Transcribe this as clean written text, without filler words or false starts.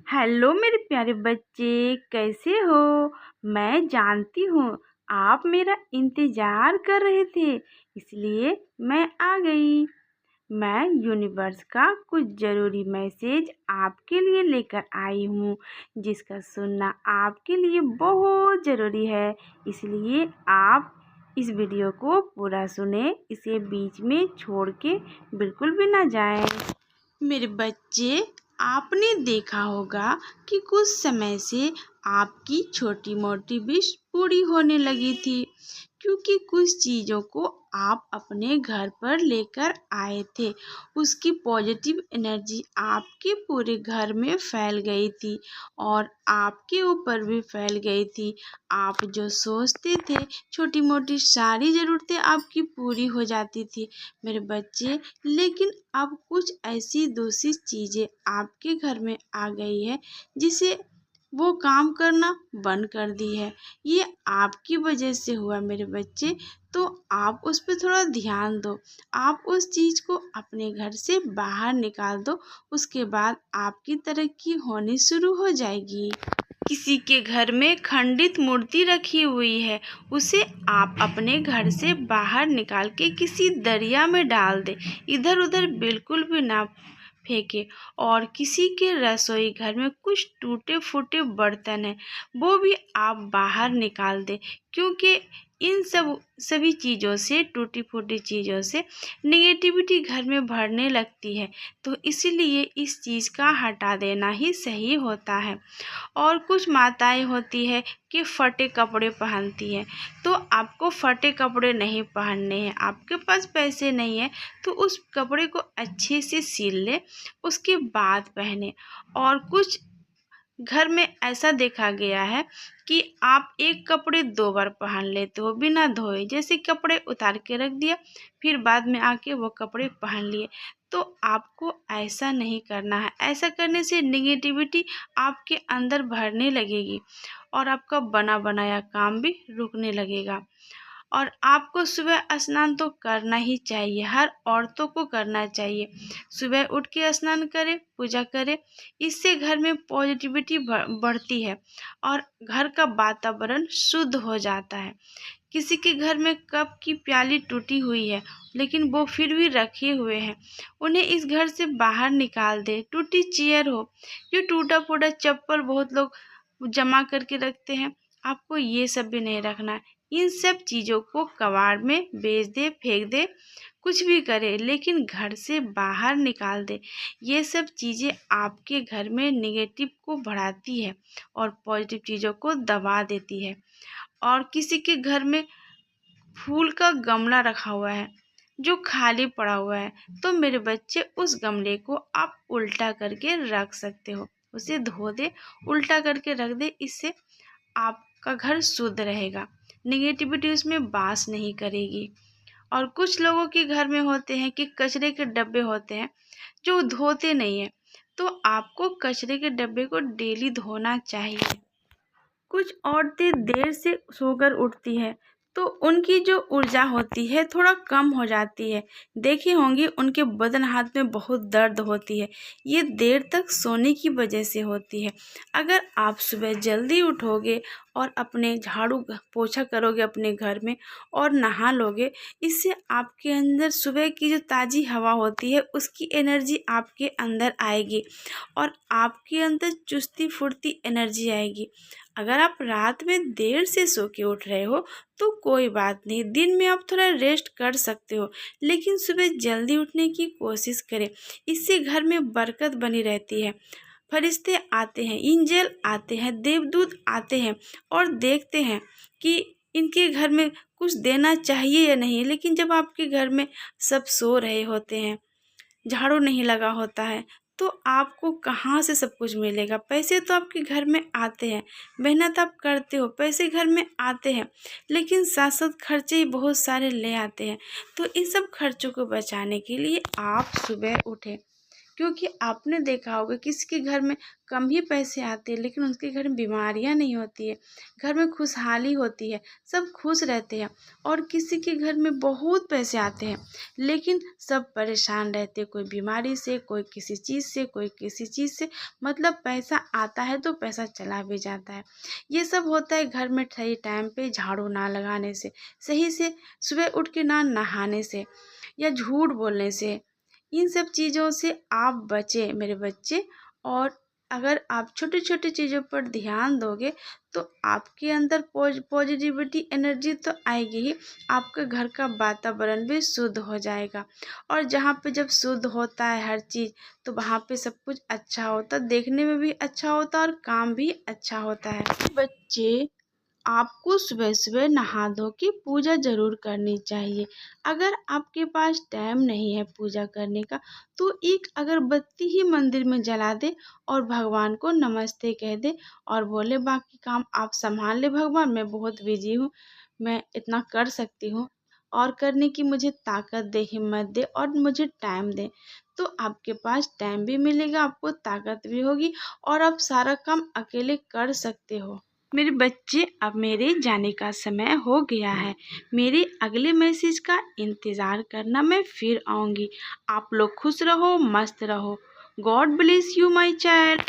Hello मेरे प्यारे बच्चे, कैसे हो। मैं जानती हूँ आप मेरा इंतज़ार कर रहे थे, इसलिए मैं आ गई। मैं यूनिवर्स का कुछ ज़रूरी मैसेज आपके लिए लेकर आई हूँ, जिसका सुनना आपके लिए बहुत ज़रूरी है। इसलिए आप इस वीडियो को पूरा सुने, इसे बीच में छोड़ के बिल्कुल भी ना जाएं। मेरे बच्चे, आपने देखा होगा कि कुछ समय से आपकी छोटी मोटी विश पूरी होने लगी थी, क्योंकि कुछ चीज़ों को आप अपने घर पर लेकर आए थे। उसकी पॉजिटिव एनर्जी आपके पूरे घर में फैल गई थी और आपके ऊपर भी फैल गई थी। आप जो सोचते थे, छोटी मोटी सारी ज़रूरतें आपकी पूरी हो जाती थी मेरे बच्चे। लेकिन अब कुछ ऐसी दूसरी चीज़ें आपके घर में आ गई है, जिसे वो काम करना बंद कर दी है। ये आपकी वजह से हुआ मेरे बच्चे, तो आप उस पर थोड़ा ध्यान दो। आप उस चीज़ को अपने घर से बाहर निकाल दो, उसके बाद आपकी तरक्की होनी शुरू हो जाएगी। किसी के घर में खंडित मूर्ति रखी हुई है, उसे आप अपने घर से बाहर निकाल के किसी दरिया में डाल दें। इधर उधर बिल्कुल भी ना फेंके। और किसी के रसोई घर में कुछ टूटे फूटे बर्तन हैं, वो भी आप बाहर निकाल दें, क्योंकि इन सभी चीज़ों से, टूटी फूटी चीज़ों से नेगेटिविटी घर में भरने लगती है। तो इसीलिए इस चीज़ का हटा देना ही सही होता है। और कुछ माताएं होती है कि फटे कपड़े पहनती हैं, तो आपको फटे कपड़े नहीं पहनने हैं। आपके पास पैसे नहीं है तो उस कपड़े को अच्छे से सिल ले, उसके बाद पहने। और कुछ घर में ऐसा देखा गया है कि आप एक कपड़े 2 बार पहन लेते हो बिना धोए। जैसे कपड़े उतार के रख दिया, फिर बाद में आके वो कपड़े पहन लिए। तो आपको ऐसा नहीं करना है। ऐसा करने से नेगेटिविटी आपके अंदर भरने लगेगी और आपका बना बनाया काम भी रुकने लगेगा। और आपको सुबह स्नान तो करना ही चाहिए, हर औरतों को करना चाहिए। सुबह उठ के स्नान करें, पूजा करें। इससे घर में पॉजिटिविटी बढ़ती है और घर का वातावरण शुद्ध हो जाता है। किसी के घर में कप की प्याली टूटी हुई है, लेकिन वो फिर भी रखे हुए हैं, उन्हें इस घर से बाहर निकाल दे। टूटी चेयर हो, ये टूटा फूटा चप्पल बहुत लोग जमा करके रखते हैं, आपको ये सब भी नहीं रखना है। इन सब चीज़ों को कबाड़ में बेच दे, फेंक दे, कुछ भी करे, लेकिन घर से बाहर निकाल दे। ये सब चीज़ें आपके घर में नेगेटिव को बढ़ाती है और पॉजिटिव चीज़ों को दबा देती है। और किसी के घर में फूल का गमला रखा हुआ है जो खाली पड़ा हुआ है, तो मेरे बच्चे उस गमले को आप उल्टा करके रख सकते हो। उसे धो दे, उल्टा करके रख दे। इससे आपका घर शुद्ध रहेगा, नेगेटिविटी उसमें वास नहीं करेगी। और कुछ लोगों के घर में होते हैं कि कचरे के डब्बे होते हैं जो धोते नहीं हैं, तो आपको कचरे के डब्बे को डेली धोना चाहिए। कुछ औरतें देर से सोकर उठती है, तो उनकी जो ऊर्जा होती है थोड़ा कम हो जाती है। देखी होंगी उनके बदन हाथ में बहुत दर्द होती है, ये देर तक सोने की वजह से होती है। अगर आप सुबह जल्दी उठोगे और अपने झाड़ू पोछा करोगे अपने घर में और नहा लोगे, इससे आपके अंदर सुबह की जो ताज़ी हवा होती है उसकी एनर्जी आपके अंदर आएगी और आपके अंदर चुस्ती फुर्ती एनर्जी आएगी। अगर आप रात में देर से सो के उठ रहे हो तो कोई बात नहीं, दिन में आप थोड़ा रेस्ट कर सकते हो, लेकिन सुबह जल्दी उठने की कोशिश करें। इससे घर में बरकत बनी रहती है। फरिश्ते आते हैं, एंजल आते हैं, देवदूत आते हैं और देखते हैं कि इनके घर में कुछ देना चाहिए या नहीं। लेकिन जब आपके घर में सब सो रहे होते हैं, झाड़ू नहीं लगा होता है, तो आपको कहाँ से सब कुछ मिलेगा। पैसे तो आपके घर में आते हैं, मेहनत आप करते हो, पैसे घर में आते हैं, लेकिन साथ साथ खर्चे ही बहुत सारे ले आते हैं। तो इन सब खर्चों को बचाने के लिए आप सुबह उठें, क्योंकि आपने देखा होगा किसी के घर में कम ही पैसे आते हैं लेकिन उसके घर में बीमारियां नहीं होती है, घर में खुशहाली होती है, सब खुश रहते हैं। और किसी के घर में बहुत पैसे आते हैं लेकिन सब परेशान रहते हैं, कोई बीमारी से, कोई किसी चीज़ से, कोई किसी चीज़ से। मतलब पैसा आता है तो पैसा चला भी जाता है। ये सब होता है घर में सही टाइम पे झाड़ू ना लगाने से, सही से सुबह उठ के ना नहाने से, या झूठ बोलने से। इन सब चीज़ों से आप बचें मेरे बच्चे। और अगर आप छोटे छोटे चीज़ों पर ध्यान दोगे तो आपके अंदर पॉजिटिविटी एनर्जी तो आएगी ही, आपके घर का वातावरण भी शुद्ध हो जाएगा। और जहाँ पे जब शुद्ध होता है हर चीज़ तो वहाँ पे सब कुछ अच्छा होता है, देखने में भी अच्छा होता है और काम भी अच्छा होता है। बच्चे, आपको सुबह सुबह नहा धो के पूजा ज़रूर करनी चाहिए। अगर आपके पास टाइम नहीं है पूजा करने का तो एक अगरबत्ती ही मंदिर में जला दे और भगवान को नमस्ते कह दे और बोले बाकी काम आप संभाल ले भगवान, मैं बहुत बिजी हूँ, मैं इतना कर सकती हूँ और करने की मुझे ताकत दे, हिम्मत दे और मुझे टाइम दे। तो आपके पास टाइम भी मिलेगा, आपको ताकत भी होगी और आप सारा काम अकेले कर सकते हो। मेरे बच्चे, अब मेरे जाने का समय हो गया है। मेरे अगले मैसेज का इंतज़ार करना, मैं फिर आऊँगी। आप लोग खुश रहो, मस्त रहो। God bless you my child.